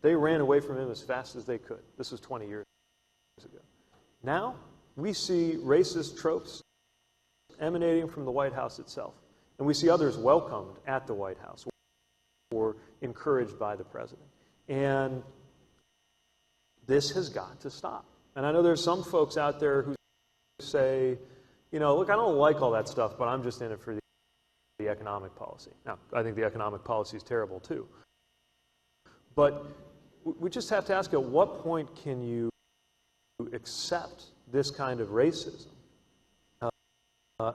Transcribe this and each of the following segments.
They ran away from him as fast as they could. This was 20 years ago. Now, we see racist tropes emanating from the White House itself. And we see others welcomed at the White House or encouraged by the president. And this has got to stop. And I know there's some folks out there who say, you know, look, I don't like all that stuff, but I'm just in it for the economic policy. Now, I think the economic policy is terrible too. But we just have to ask, at what point can you accept this kind of racism?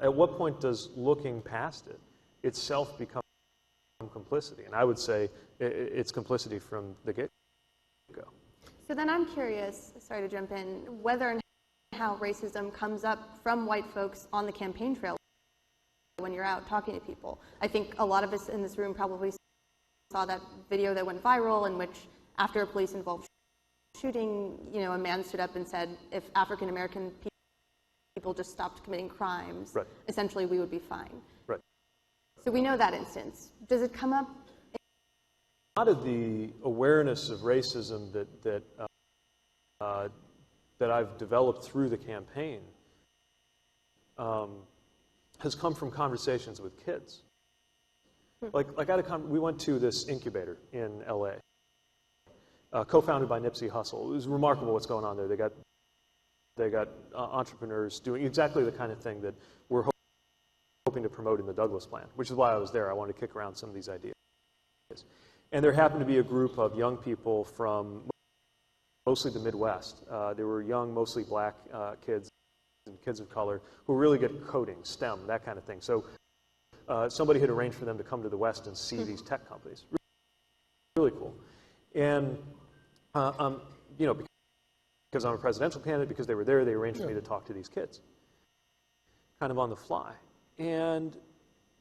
At what point does looking past it itself become complicity? And I would say it's complicity from the get-go. So then I'm curious, sorry to jump in, whether and how racism comes up from white folks on the campaign trail when you're out talking to people. I think a lot of us in this room probably saw that video that went viral in which, after a police-involved shooting, you know, a man stood up and said, if African-American people just stopped committing crimes, right, essentially we would be fine. Right. So we know that instance. Does it come up? A lot of the awareness of racism that I've developed through the campaign has come from conversations with kids. Like we went to this incubator in LA, co-founded by Nipsey Hussle. It was remarkable what's going on there. They got entrepreneurs doing exactly the kind of thing that we're hoping to promote in the Douglas Plan, which is why I was there. I wanted to kick around some of these ideas. And there happened to be a group of young people from mostly the Midwest. They were young, mostly black kids and kids of color who really get coding, STEM, that kind of thing. So somebody had arranged for them to come to the West and see these tech companies. Really cool. And, you know, because I'm a presidential candidate, because they were there, they arranged for me to talk to these kids, kind of on the fly. And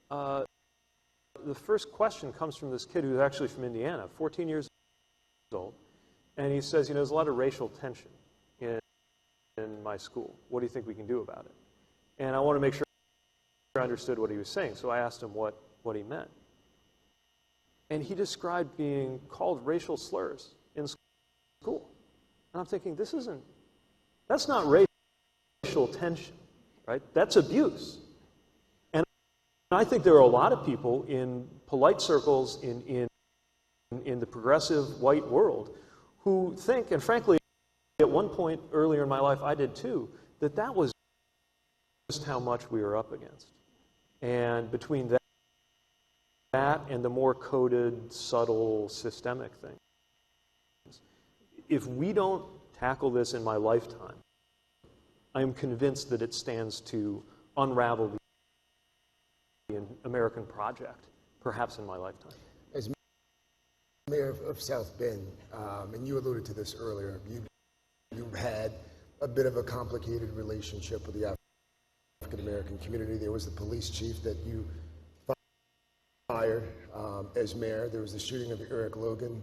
the first question comes from this kid who's actually from Indiana, 14 years old. And he says, you know, there's a lot of racial tension in my school. What do you think we can do about it? And I want to make sure I understood what he was saying, so I asked him what he meant. And he described being called racial slurs in school. And I'm thinking, that's not racial tension, right? That's abuse. And I think there are a lot of people in polite circles in the progressive white world who think, and frankly, at one point earlier in my life I did too, that was just how much we were up against. And between that and the more coded, subtle, systemic things, if we don't tackle this in my lifetime, I am convinced that it stands to unravel the American project, perhaps in my lifetime. As mayor of South Bend, and you alluded to this earlier, you had a bit of a complicated relationship with the African-American community. There was the police chief that you fired as mayor. There was the shooting of Eric Logan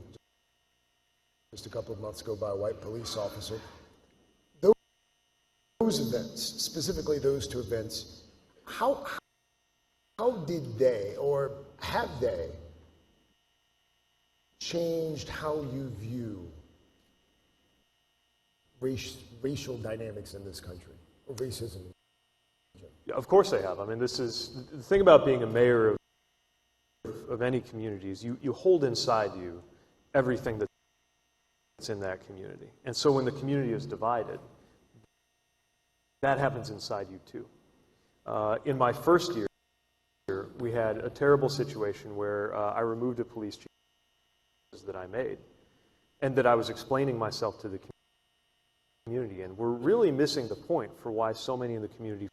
just a couple of months ago by a white police officer. Those events, specifically those two events, how did they, or have they, changed how you view racial dynamics in this country, or racism? Yeah, of course they have. I mean, this is the thing about being a mayor of any community is you hold inside you everything that's in that community. And so when the community is divided, that happens inside you too. In my first year, we had a terrible situation where I removed a police chief that I made, and that I was explaining myself to the community, and we're really missing the point for why so many in the community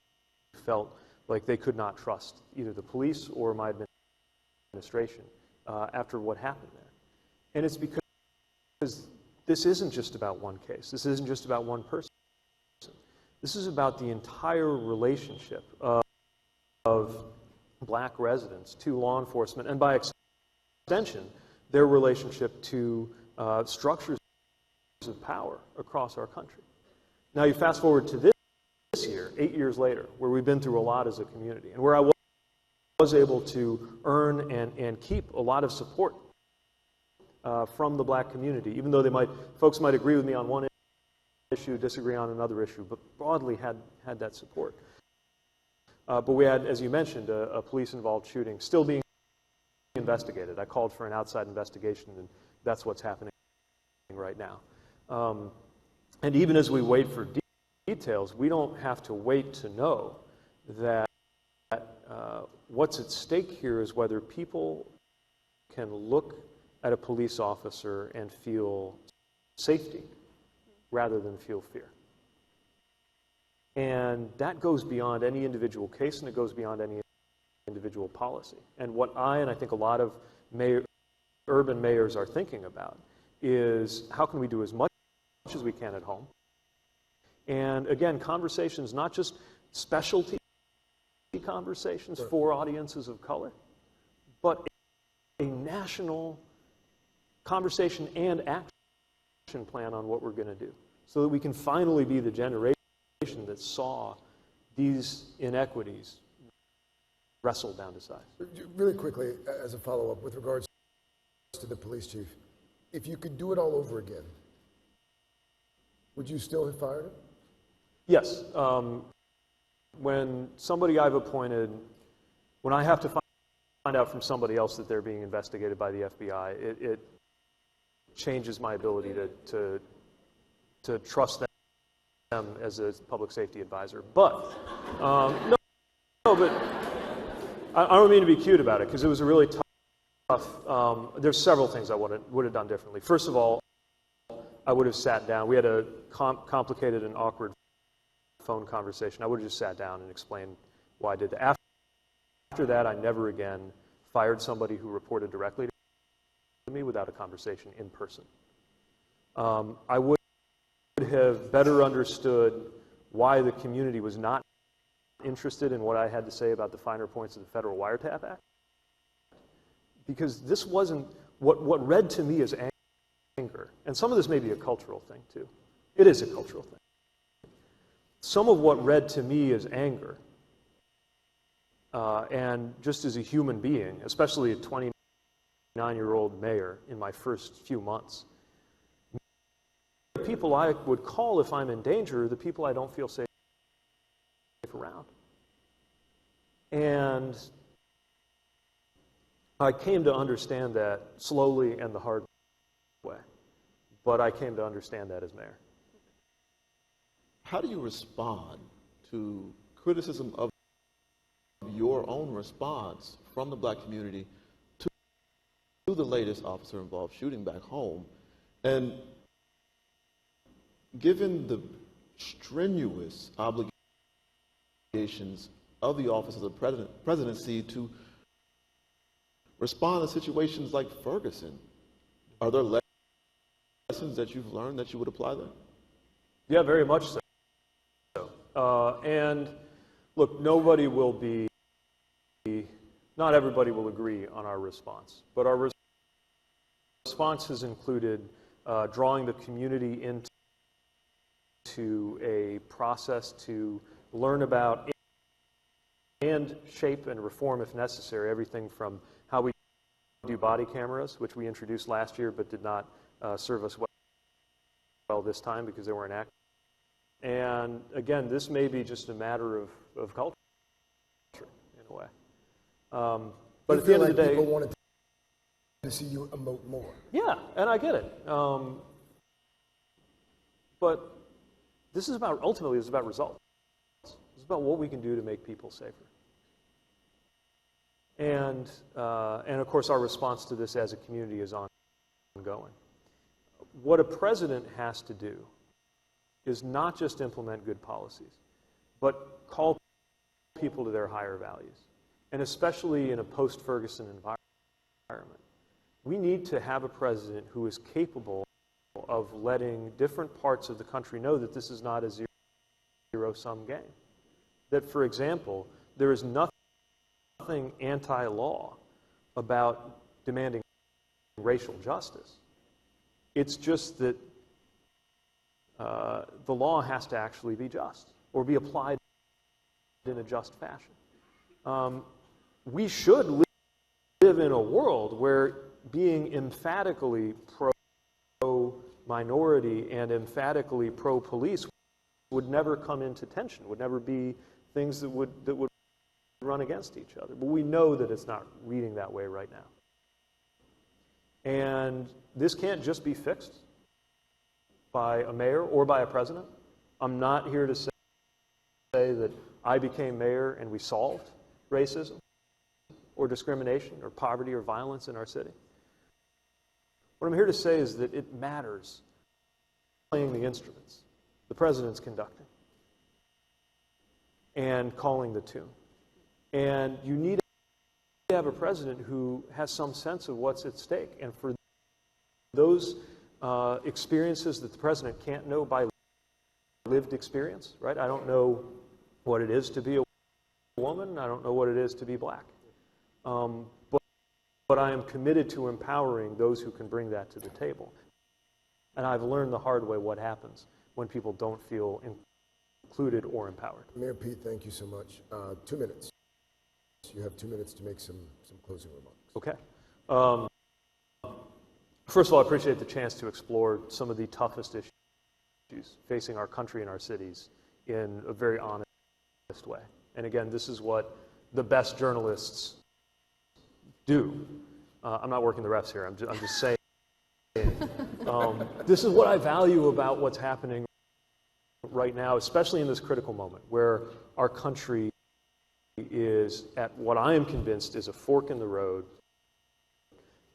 felt like they could not trust either the police or my administration after what happened there. And it's because this isn't just about one case. This isn't just about one person. This is about the entire relationship of black residents to law enforcement, and by extension, their relationship to structures of power across our country. Now you fast forward to this year, 8 years later, where we've been through a lot as a community, and where I was able to earn and keep a lot of support from the black community, even though folks might agree with me on one issue, disagree on another issue, but broadly had that support. But we had, as you mentioned, a police-involved shooting still being investigated. I called for an outside investigation, and that's what's happening right now. And even as we wait for details, we don't have to wait to know that what's at stake here is whether people can look at a police officer and feel safety rather than feel fear. And that goes beyond any individual case, and it goes beyond any individual policy. And what I think a lot of urban mayors are thinking about is how can we do as much as we can at home? And again, conversations, not just specialty conversations for audiences of color, but a national conversation and action plan on what we're going to do so that we can finally be the generation that saw these inequities wrestled down to size. Really quickly, as a follow-up, with regards to the police chief, if you could do it all over again, would you still have fired him? Yes. When somebody I've appointed, when I have to find out from somebody else that they're being investigated by the FBI, it changes my ability to trust them as a public safety advisor. But, no, but I don't mean to be cute about it, because it was a really tough, there's several things I would have done differently. First of all, I would have sat down. We had a complicated and awkward phone conversation. I would have just sat down and explained why I did that. After that, I never again fired somebody who reported directly to me without a conversation in person. I would have better understood why the community was not interested in what I had to say about the finer points of the Federal Wiretap Act. Because this wasn't, what read to me as anger, and some of this may be a cultural thing too. It is a cultural thing. Some of what read to me as anger, and just as a human being, especially a 29-year-old mayor in my first few months, the people I would call if I'm in danger are the people I don't feel safe around. And I came to understand that slowly and the hard way, but I came to understand that as mayor. How do you respond to criticism of your own response from the black community to the latest officer-involved shooting back home? And given the strenuous obligations of the office of the presidency to respond to situations like Ferguson, are there lessons that you've learned that you would apply there? Yeah, very much so. And look, not everybody will agree on our response, but our response has included drawing the community into a process to learn about and shape and reform, if necessary, everything from how we do body cameras, which we introduced last year but did not serve us well this time because they weren't active. And again, this may be just a matter of culture, in a way. But at the end of the day, people wanted to see you emote more. Yeah, and I get it. But this is ultimately about results. It's about what we can do to make people safer. And of course, our response to this as a community is ongoing. What a president has to do is not just implement good policies, but call people to their higher values. And especially in a post-Ferguson environment, we need to have a president who is capable of letting different parts of the country know that this is not a zero-sum game. That, for example, there is nothing anti-law about demanding racial justice. It's just that the law has to actually be just or be applied in a just fashion. We should live in a world where being emphatically pro-minority and emphatically pro-police would never come into tension, would never be things that would run against each other. But we know that it's not reading that way right now. And this can't just be fixed by a mayor or by a president. I'm not here to say that I became mayor and we solved racism or discrimination or poverty or violence in our city. What I'm here to say is that it matters playing the instruments. The president's conducting and calling the tune. And you need to have a president who has some sense of what's at stake. And for those experiences that the president can't know by lived experience, right? I don't know what it is to be a woman. I don't know what it is to be black. But I am committed to empowering those who can bring that to the table. And I've learned the hard way what happens when people don't feel included or empowered. Mayor Pete, thank you so much. 2 minutes. You have 2 minutes to make some closing remarks. Okay. First of all, I appreciate the chance to explore some of the toughest issues facing our country and our cities in a very honest way. And again, this is what the best journalists do. I'm not working the refs here. I'm just saying. This is what I value about what's happening right now, especially in this critical moment where our country is at what I am convinced is a fork in the road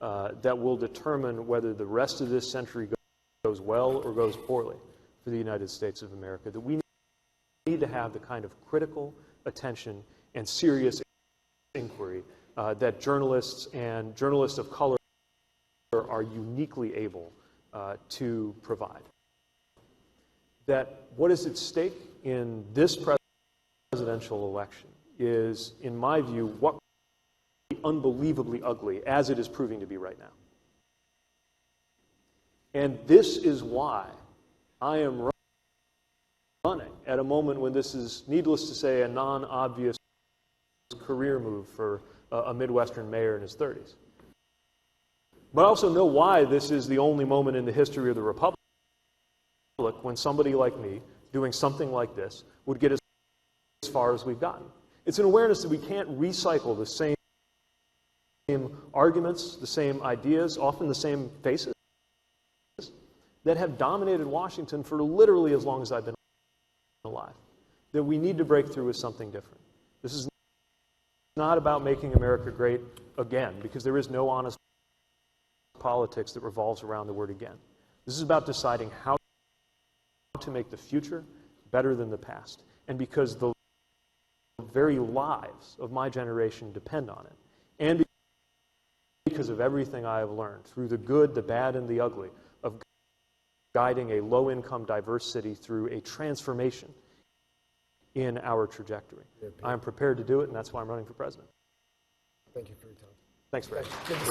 that will determine whether the rest of this century goes well or goes poorly for the United States of America. That we need to have the kind of critical attention and serious inquiry that journalists and journalists of color are uniquely able to provide. That what is at stake in this presidential election is, in my view, what is unbelievably ugly, as it is proving to be right now. And this is why I am running at a moment when this is, needless to say, a non-obvious career move for a Midwestern mayor in his 30s. But I also know why this is the only moment in the history of the Republic when somebody like me doing something like this would get as far as we've gotten. It's an awareness that we can't recycle the same arguments, the same ideas, often the same faces, that have dominated Washington for literally as long as I've been alive. That we need to break through with something different. This is not about making America great again, because there is no honest politics that revolves around the word again. This is about deciding how to make the future better than the past. And because the very lives of my generation depend on it, and because of everything I have learned through the good, the bad, and the ugly of guiding a low-income, diverse city through a transformation in our trajectory. I am prepared to do it, and that's why I'm running for president. Thank you for your time. Thanks for asking.